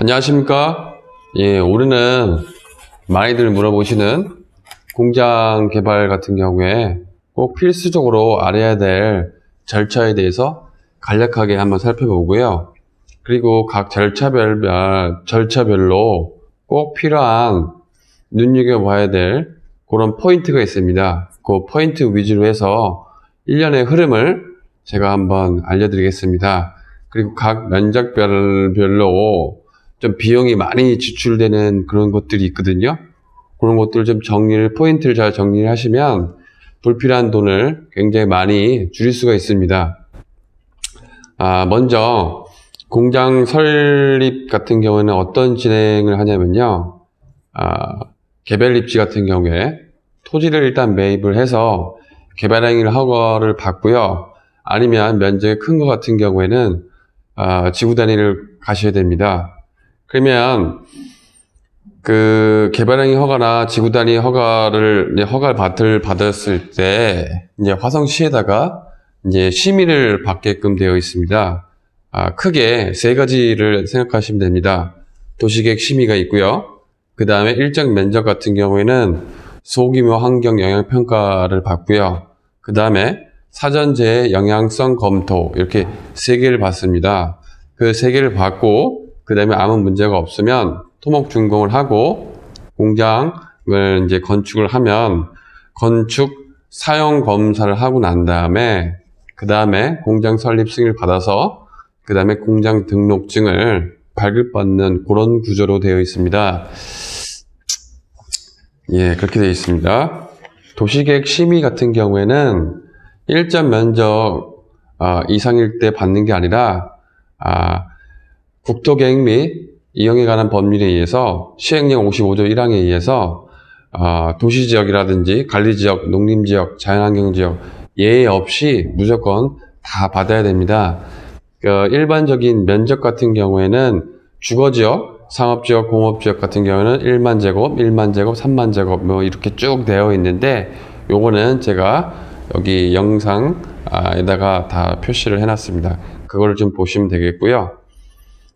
안녕하십니까? 예, 올해는 많이들 물어보시는 공장 개발 같은 경우에 꼭 필수적으로 알아야 될 절차에 대해서 간략하게 한번 살펴보고요. 그리고 각 절차별로 꼭 필요한 눈여겨봐야 될 그런 포인트가 있습니다. 그 포인트 위주로 해서 1년의 흐름을 제가 한번 알려드리겠습니다. 그리고 각 면적별로 좀 비용이 많이 지출되는 그런 것들이 있거든요. 그런 것들 좀 포인트를 잘 정리를 하시면 불필요한 돈을 굉장히 많이 줄일 수가 있습니다. 먼저 공장 설립 같은 경우에는 어떤 진행을 하냐면요. 개별 입지 같은 경우에 토지를 일단 매입을 해서 개발행위를 허가를 받고요. 아니면 면적이 큰 것 같은 경우에는 지구 단위를 가셔야 됩니다. 그러면 그 개발행위 허가나 지구 단위 허가를 받았을 때 이제 화성시에다가 이제 심의를 받게끔 되어 있습니다. 크게 세 가지를 생각하시면 됩니다. 도시계획 심의가 있고요. 그 다음에 일정 면적 같은 경우에는 소규모 환경 영향 평가를 받고요. 그 다음에 사전재해 영향성 검토, 이렇게 세 개를 받습니다. 그 세 개를 받고 그 다음에 아무 문제가 없으면 토목 준공을 하고 공장을 이제 건축을 하면 건축 사용 검사를 하고 난 다음에 그 다음에 공장 설립 승인을 받아서 그 다음에 공장 등록증을 발급받는 그런 구조로 되어 있습니다. 예, 그렇게 되어 있습니다. 도시계획 심의 같은 경우에는 일정 면적 이상일 때 받는 게 아니라 국토계획 및 이용에 관한 법률에 의해서 시행령 55조 1항에 의해서 도시지역이라든지 관리지역, 농림지역, 자연환경지역 예외 없이 무조건 다 받아야 됩니다. 일반적인 면적 같은 경우에는 주거지역, 상업지역, 공업지역 같은 경우는 1만 제곱, 1만 제곱, 3만 제곱 뭐 이렇게 쭉 되어 있는데 요거는 제가 여기 영상에다가 다 표시를 해놨습니다. 그거를 좀 보시면 되겠고요.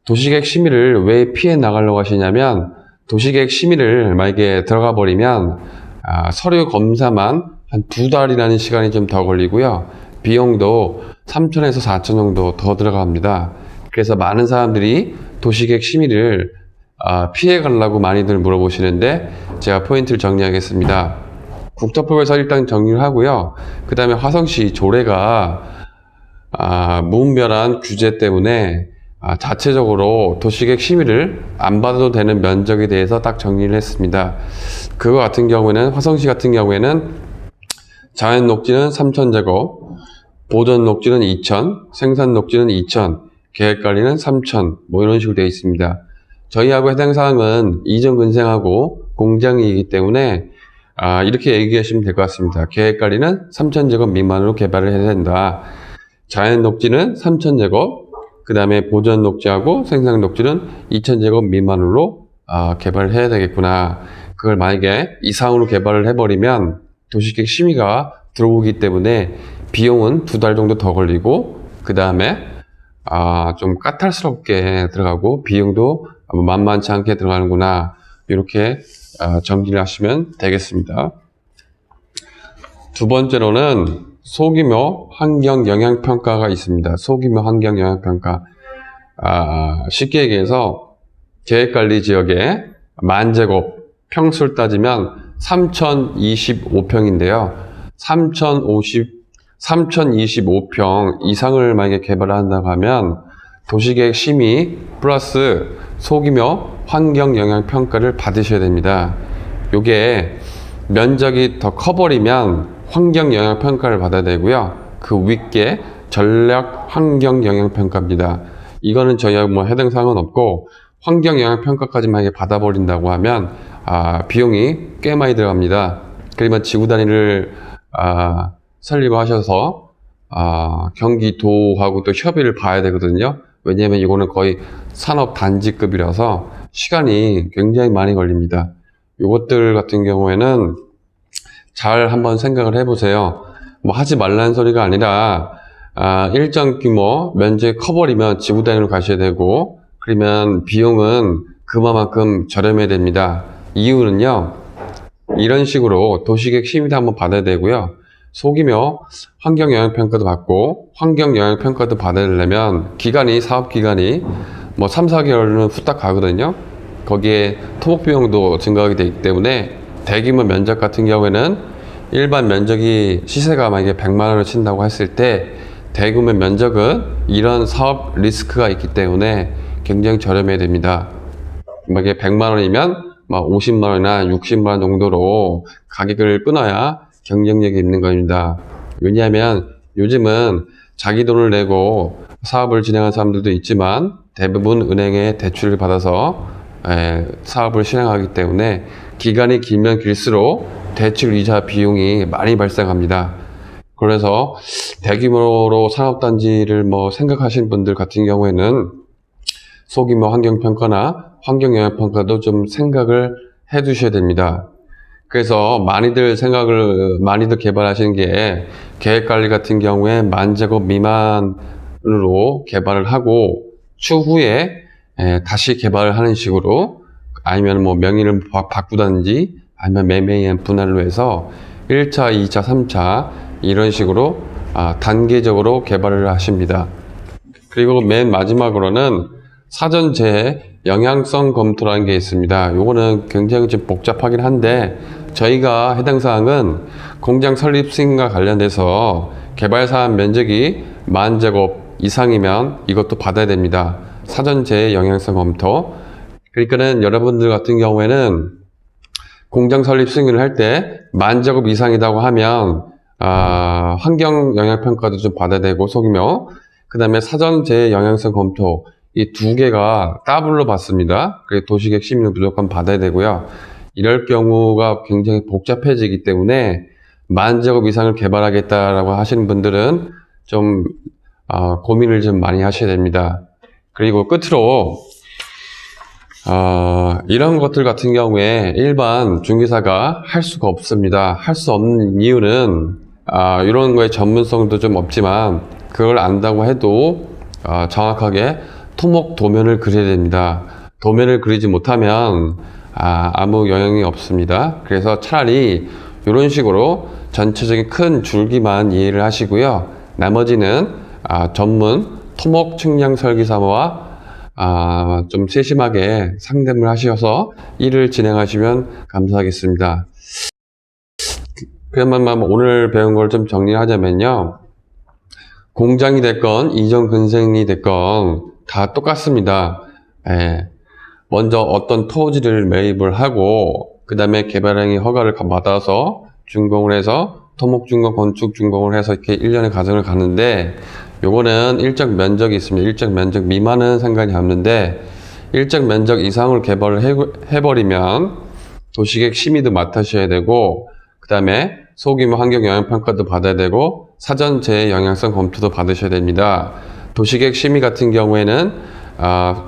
도시계획 심의를 왜 피해 나가려고 하시냐면 도시계획 심의를 만약에 들어가 버리면 서류 검사만 한 2달이라는 시간이 좀 더 걸리고요. 비용도 3천에서 4천 정도 더 들어갑니다. 그래서 많은 사람들이 도시계획 심의를 피해 가려고 많이들 물어보시는데 제가 포인트를 정리하겠습니다. 국토법에서 일단 정리를 하고요. 그 다음에 화성시 조례가 무분별한 규제 때문에 자체적으로 도시계획 심의를 안 받아도 되는 면적에 대해서 딱 정리를 했습니다. 그거 같은 경우에는 화성시 같은 경우에는 자연 녹지는 3,000제곱, 보전 녹지는 2,000, 생산 녹지는 2,000, 계획관리는 3,000 뭐 이런 식으로 되어 있습니다. 저희하고 해당 사항은 이전 근생하고 공장이기 때문에 이렇게 얘기하시면 될 것 같습니다. 계획관리는 3,000제곱 미만으로 개발을 해야 된다. 자연 녹지는 3,000제곱, 그 다음에 보전 녹지하고 생산 녹지는 2,000제곱 미만으로 개발을 해야 되겠구나. 그걸 만약에 이상으로 개발을 해버리면 도시계획 심의가 들어오기 때문에 비용은 2달 정도 더 걸리고 그 다음에 좀 까탈스럽게 들어가고 비용도 만만치 않게 들어가는구나. 이렇게 정리를 하시면 되겠습니다. 두 번째로는 소규모 환경 영향 평가가 있습니다. 소규모 환경 영향 평가. 쉽게 얘기해서 계획관리 지역에 만제곱 평수를 따지면 3,025평인데요. 3,025평 이상을 만약에 개발을 한다고 하면 도시계획 심의 플러스 소규모 환경 영향 평가를 받으셔야 됩니다. 요게 면적이 더 커버리면 환경 영향 평가를 받아야 되고요. 그 윗게 전략 환경 영향 평가입니다. 이거는 저희하고 뭐 해당 사항은 없고 환경 영향 평가까지 만약에 받아버린다고 하면 비용이 꽤 많이 들어갑니다. 그러면 지구 단위를 설립하셔서 경기도하고 또 협의를 봐야 되거든요. 왜냐하면 이거는 거의 산업단지급이라서 시간이 굉장히 많이 걸립니다. 이것들 같은 경우에는 잘 한번 생각을 해보세요. 뭐 하지 말라는 소리가 아니라 일정 규모 면적이 커버리면 지구 단위로 가셔야 되고 그러면 비용은 그만큼 저렴해야 됩니다. 이유는요, 이런 식으로 도시계획 심의도 한번 받아야 되고요. 속이며 환경영향평가도 받고, 환경영향평가도 받으려면 사업기간이 뭐 3, 4개월은 후딱 가거든요. 거기에 토목비용도 증가하게 되기 때문에 대규모 면적 같은 경우에는 일반 면적이 시세가 만약에 100만 원을 친다고 했을 때 대규모 면적은 이런 사업 리스크가 있기 때문에 굉장히 저렴해야 됩니다. 만약에 100만 원이면 50만 원이나 60만 원 정도로 가격을 끊어야 경쟁력이 있는 겁니다. 왜냐하면 요즘은 자기 돈을 내고 사업을 진행하는 사람들도 있지만 대부분 은행에 대출을 받아서 사업을 실행하기 때문에 기간이 길면 길수록 대출 이자 비용이 많이 발생합니다. 그래서 대규모로 산업단지를 생각하시는 분들 같은 경우에는 소규모 환경평가나 환경영향평가도 좀 생각을 해 두셔야 됩니다. 그래서 많이들 개발하시는 게 계획관리 같은 경우에 10,000제곱 미만으로 개발을 하고 추후에 다시 개발을 하는 식으로, 아니면 명의를 바꾸든지 아니면 매매인 분할로 해서 1차, 2차, 3차 이런 식으로 단계적으로 개발을 하십니다. 그리고 맨 마지막으로는 사전재해 영향성 검토라는 게 있습니다. 요거는 굉장히 좀 복잡하긴 한데, 저희가 해당 사항은 공장 설립 승인과 관련돼서 개발 사업 면적이 10,000제곱 이상이면 이것도 받아야 됩니다. 사전재해 영향성 검토. 그러니까는 여러분들 같은 경우에는 공장 설립 승인을 할 때 10,000제곱 이상이라고 하면 환경 영향평가도 좀 받아야 되고, 소규모, 그 다음에 사전재해 영향성 검토, 이 두 개가 더블로 받습니다. 그래서 도시계획 심의는 무조건 받아야 되고요. 이럴 경우가 굉장히 복잡해지기 때문에 10,000제곱 이상을 개발하겠다라고 하시는 분들은 좀 고민을 좀 많이 하셔야 됩니다. 그리고 끝으로 이런 것들 같은 경우에 일반 중개사가 할 수가 없습니다. 할 수 없는 이유는 이런 거에 전문성도 좀 없지만, 그걸 안다고 해도 정확하게 토목 도면을 그려야 됩니다. 도면을 그리지 못하면 아무 영향이 없습니다. 그래서 차라리 이런 식으로 전체적인 큰 줄기만 이해를 하시고요. 나머지는 전문 토목 측량 설계사와 좀 세심하게 상담을 하셔서 일을 진행하시면 감사하겠습니다. 그러면 오늘 배운 걸 좀 정리하자면요. 공장이 됐건 이전 근생이 됐건 다 똑같습니다. 먼저 어떤 토지를 매입을 하고, 그 다음에 개발행위 허가를 받아서 준공을 해서 토목준공, 건축준공을 해서 이렇게 1년의 과정을 가는데, 요거는 일정 면적이 있습니다. 일정 면적 미만은 상관이 없는데, 일정 면적 이상을 개발을 해버리면 도시계획 심의도 맡으셔야 되고, 그 다음에 소규모 환경영향평가도 받아야 되고, 사전재해 영향성 검토도 받으셔야 됩니다. 도시계획 심의 같은 경우에는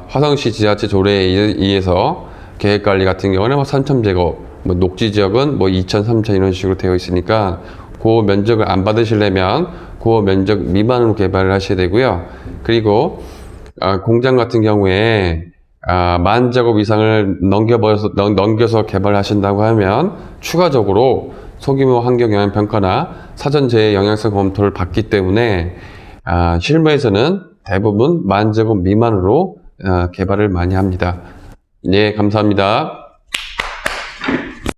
화성시 지자체 조례에 의해서 계획관리 같은 경우는 3,000제곱, 녹지지역은 2,000, 3,000 이런 식으로 되어 있으니까 그 면적을 안 받으시려면 그 면적 미만으로 개발을 하셔야 되고요. 그리고 공장 같은 경우에 10,000제곱 이상을 넘겨서 개발하신다고 하면 추가적으로 소규모 환경영향평가나 사전재해 영향성 검토를 받기 때문에 실무에서는 대부분 10,000제곱 미만으로 개발을 많이 합니다. 네, 감사합니다.